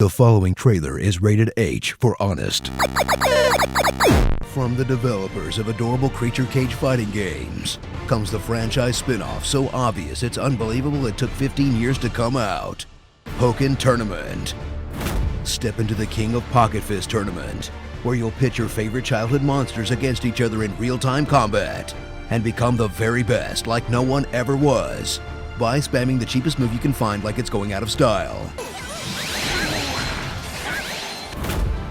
The following trailer is rated H for honest. From the developers of adorable creature cage fighting games comes the franchise spin-off so obvious it's unbelievable it took 15 years to come out. Pokkén Tournament. Step into the King of Pocket Fist tournament, where you'll pit your favorite childhood monsters against each other in real-time combat and become the very best like no one ever was by spamming the cheapest move you can find like it's going out of style.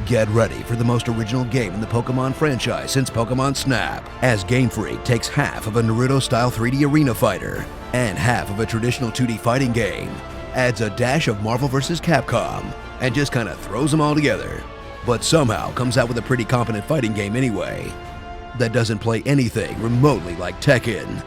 Get ready for the most original game in the Pokemon franchise since Pokemon Snap, as Game Freak takes half of a Naruto-style 3D arena fighter and half of a traditional 2D fighting game, adds a dash of Marvel vs. Capcom, and just kinda throws them all together, but somehow comes out with a pretty competent fighting game anyway that doesn't play anything remotely like Tekken.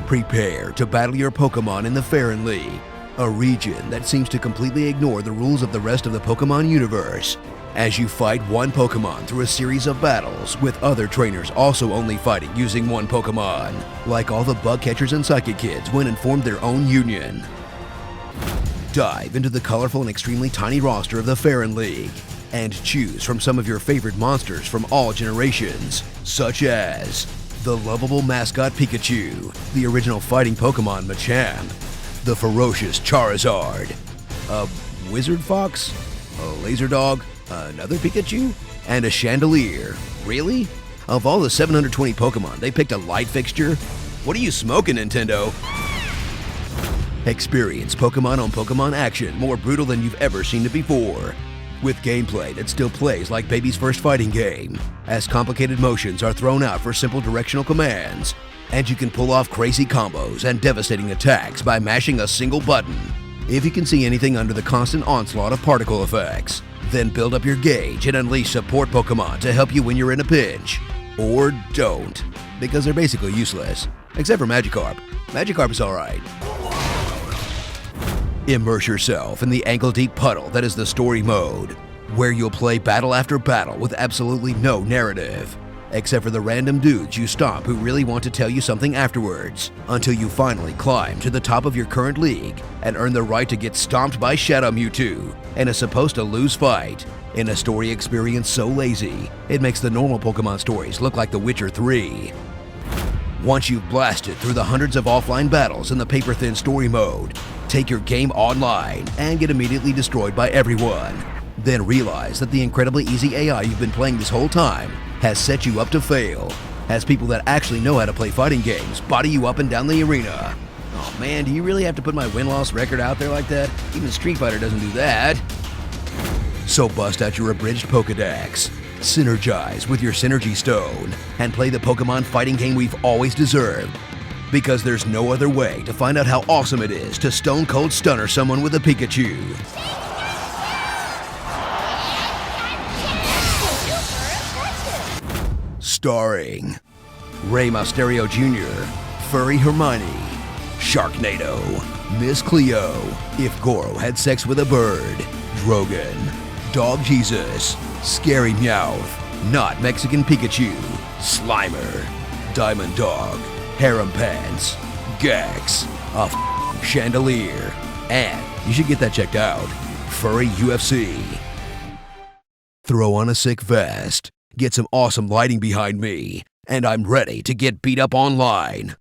Prepare to battle your Pokemon in the Faron League, a region that seems to completely ignore the rules of the rest of the Pokemon universe, as you fight one Pokemon through a series of battles with other trainers also only fighting using one Pokemon, like all the bug catchers and psychic kids went and formed their own union. Dive into the colorful and extremely tiny roster of the Faron League and choose from some of your favorite monsters from all generations, such as the lovable mascot Pikachu, the original fighting Pokemon Machamp, the ferocious Charizard, a wizard fox, a laser dog, another Pikachu, and a chandelier. Really? Of all the 720 Pokemon, they picked a light fixture? What are you smoking, Nintendo? Experience Pokemon on Pokemon action more brutal than you've ever seen it before, with gameplay that still plays like baby's first fighting game, as complicated motions are thrown out for simple directional commands, and you can pull off crazy combos and devastating attacks by mashing a single button. If you can see anything under the constant onslaught of particle effects, then build up your gauge and unleash support Pokemon to help you when you're in a pinch. Or don't, because they're basically useless, except for Magikarp. Magikarp is alright. Immerse yourself in the ankle-deep puddle that is the story mode, where you'll play battle after battle with absolutely no narrative, except for the random dudes you stomp who really want to tell you something afterwards, until you finally climb to the top of your current league and earn the right to get stomped by Shadow Mewtwo in a supposed-to-lose fight, in a story experience so lazy, it makes the normal Pokemon stories look like The Witcher 3. Once you've blasted through the hundreds of offline battles in the paper-thin story mode, take your game online and get immediately destroyed by everyone. Then realize that the incredibly easy AI you've been playing this whole time has set you up to fail, as people that actually know how to play fighting games body you up and down the arena. Oh man, do you really have to put my win-loss record out there like that? Even Street Fighter doesn't do that. So bust out your abridged Pokedex, synergize with your Synergy Stone, and play the Pokemon fighting game we've always deserved. Because there's no other way to find out how awesome it is to stone cold stunner someone with a Pikachu. Starring Rey Mysterio Jr., Furry Hermione, Sharknado, Miss Cleo, If Goro Had Sex with a Bird, Drogon, Dog Jesus, Scary Meowth, Not Mexican Pikachu, Slimer, Diamond Dog, Harem Pants, Gex, a chandelier, and you should get that checked out, Furry UFC. Throw on a sick vest, get some awesome lighting behind me, and I'm ready to get beat up online.